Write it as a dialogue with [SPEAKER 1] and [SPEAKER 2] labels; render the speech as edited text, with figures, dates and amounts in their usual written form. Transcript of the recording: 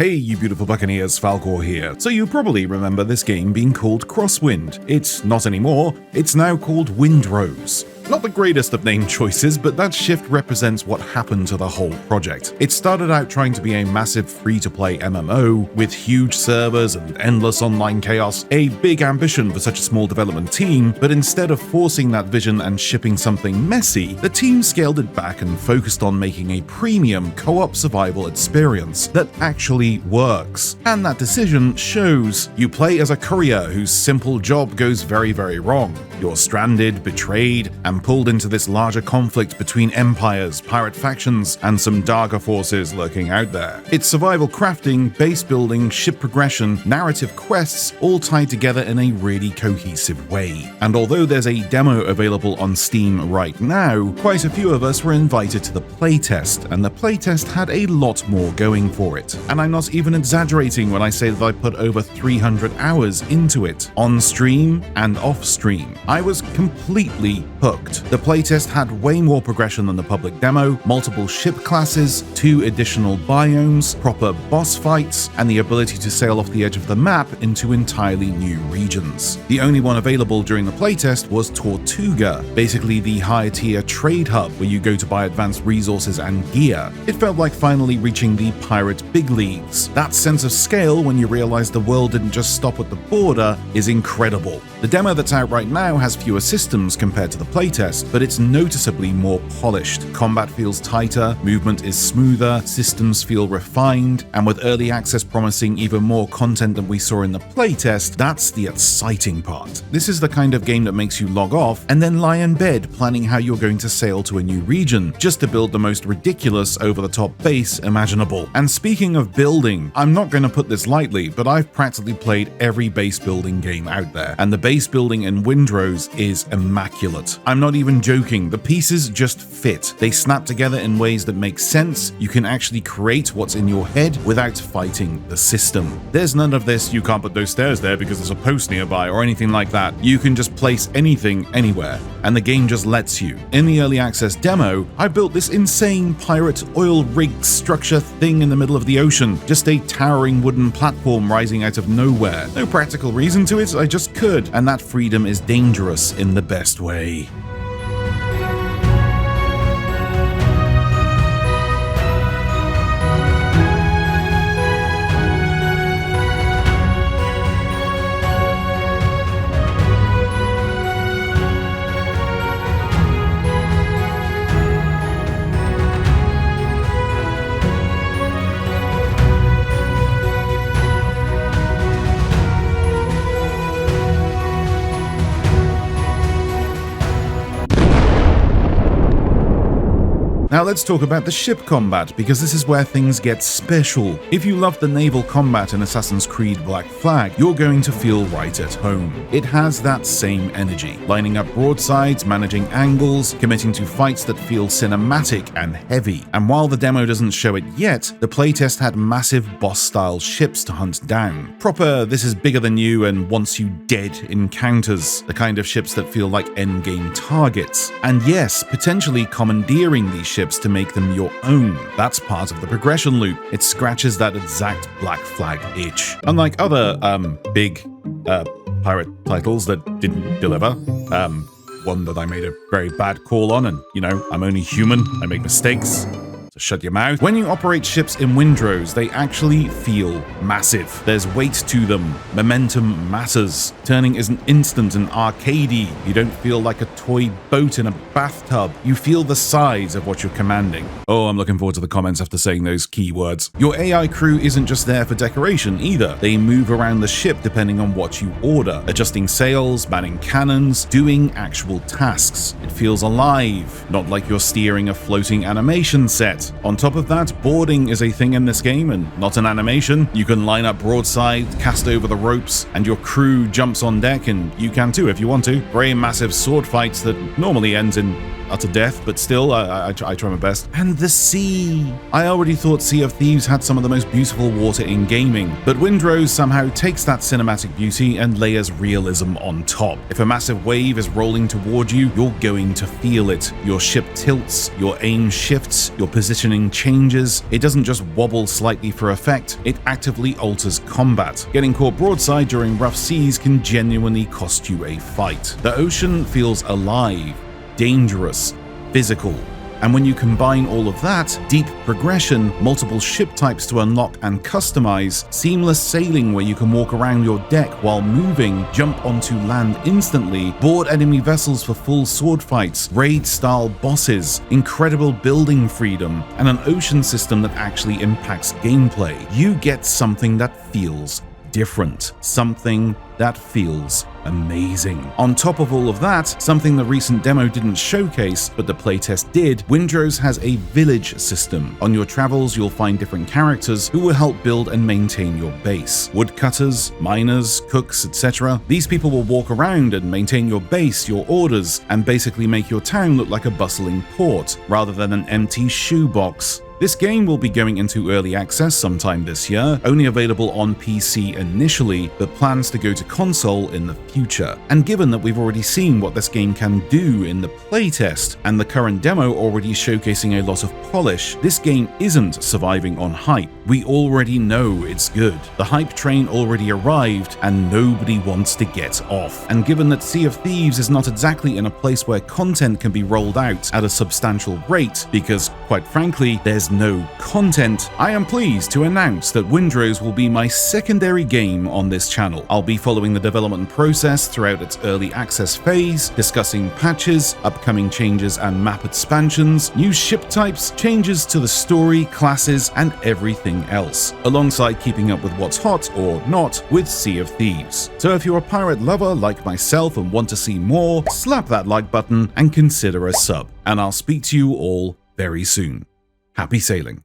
[SPEAKER 1] Hey you beautiful buccaneers, Falcore here. So you probably remember this game being called Crosswind. It's not anymore, it's now called Windrose. Not the greatest of name choices, but that shift represents what happened to the whole project. It started out trying to be a massive free-to-play MMO with huge servers and endless online chaos, a big ambition for such a small development team, but instead of forcing that vision and shipping something messy, the team scaled it back and focused on making a premium co-op survival experience that actually works. And that decision shows. You play as a courier whose simple job goes very wrong. You're stranded, betrayed, and pulled into this larger conflict between empires, pirate factions, and some darker forces lurking out there. It's survival crafting, base building, ship progression, narrative quests, all tied together in a really cohesive way. And although there's a demo available on Steam right now, quite a few of us were invited to the playtest, and the playtest had a lot more going for it. And I'm not even exaggerating when I say that I put over 300 hours into it, on stream and off stream. I was completely hooked. The playtest had way more progression than the public demo, multiple ship classes, 2 additional biomes, proper boss fights, and the ability to sail off the edge of the map into entirely new regions. The only one available during the playtest was Tortuga, basically the higher tier trade hub where you go to buy advanced resources and gear. It felt like finally reaching the pirate big leagues. That sense of scale when you realize the world didn't just stop at the border is incredible. The demo that's out right now has fewer systems compared to the playtest, but it's noticeably more polished. Combat feels tighter, movement is smoother, systems feel refined, and with early access promising even more content than we saw in the playtest, that's the exciting part. This is the kind of game that makes you log off and then lie in bed planning how you're going to sail to a new region, just to build the most ridiculous over-the-top base imaginable. And speaking of building, I'm not going to put this lightly, but I've practically played every base building game out there, and the base building in Windrose is immaculate. I'm not even joking, the pieces just fit. They snap together in ways that make sense. You can actually create what's in your head without fighting the system. There's none of this, you can't put those stairs there because there's a post nearby or anything like that. You can just place anything anywhere, and the game just lets you. In the early access demo, I built this insane pirate oil rig structure thing in the middle of the ocean, just a towering wooden platform rising out of nowhere. No practical reason to it, I just could, and that freedom is dangerous in the best way. Now let's talk about the ship combat, because this is where things get special. If you love the naval combat in Assassin's Creed Black Flag, you're going to feel right at home. It has that same energy, lining up broadsides, managing angles, committing to fights that feel cinematic and heavy. And while the demo doesn't show it yet, the playtest had massive boss-style ships to hunt down. Proper this is bigger than you and wants you dead encounters, the kind of ships that feel like endgame targets. And yes, potentially commandeering these ships to make them your own. That's part of the progression loop. It scratches that exact Black Flag itch. Unlike other, big, pirate titles that didn't deliver, one that I made a very bad call on, and, you know, I'm only human, I make mistakes. So shut your mouth. When you operate ships in Windrose, they actually feel massive. There's weight to them. Momentum matters. Turning isn't instant and arcadey. You don't feel like a toy boat in a bathtub. You feel the size of what you're commanding. Oh, I'm looking forward to the comments after saying those key words. Your AI crew isn't just there for decoration either. They move around the ship depending on what you order, adjusting sails, manning cannons, doing actual tasks. It feels alive, not like you're steering a floating animation set. On top of that, boarding is a thing in this game and not an animation. You can line up broadside, cast over the ropes, and your crew jumps on deck, and you can too if you want to. Very massive sword fights that normally ends in utter death, but still, I try my best. And the sea! I already thought Sea of Thieves had some of the most beautiful water in gaming, but Windrose somehow takes that cinematic beauty and layers realism on top. If a massive wave is rolling toward you, you're going to feel it. Your ship tilts, your aim shifts, your position positioning changes. It doesn't just wobble slightly for effect, it actively alters combat. Getting caught broadside during rough seas can genuinely cost you a fight. The ocean feels alive, dangerous, physical. And when you combine all of that, deep progression, multiple ship types to unlock and customize, seamless sailing where you can walk around your deck while moving, jump onto land instantly, board enemy vessels for full sword fights, raid-style bosses, incredible building freedom, and an ocean system that actually impacts gameplay, you get something that feels different, something that feels amazing. On top of all of that, something the recent demo didn't showcase, but the playtest did, Windrose has a village system. On your travels, you'll find different characters who will help build and maintain your base. Woodcutters, miners, cooks, etc. These people will walk around and maintain your base, your orders, and basically make your town look like a bustling port, rather than an empty shoebox. This game will be going into early access sometime this year, only available on PC initially, but plans to go to console in the future. And given that we've already seen what this game can do in the playtest, and the current demo already showcasing a lot of polish, this game isn't surviving on hype. We already know it's good. The hype train already arrived, and nobody wants to get off. And given that Sea of Thieves is not exactly in a place where content can be rolled out at a substantial rate, because, quite frankly, there's no content, I am pleased to announce that Windrose will be my secondary game on this channel. I'll be following the development process throughout its early access phase, discussing patches, upcoming changes and map expansions, new ship types, changes to the story, classes, and everything else, alongside keeping up with what's hot or not with Sea of Thieves. So if you're a pirate lover like myself and want to see more, slap that like button and consider a sub, and I'll speak to you all very soon. Happy sailing.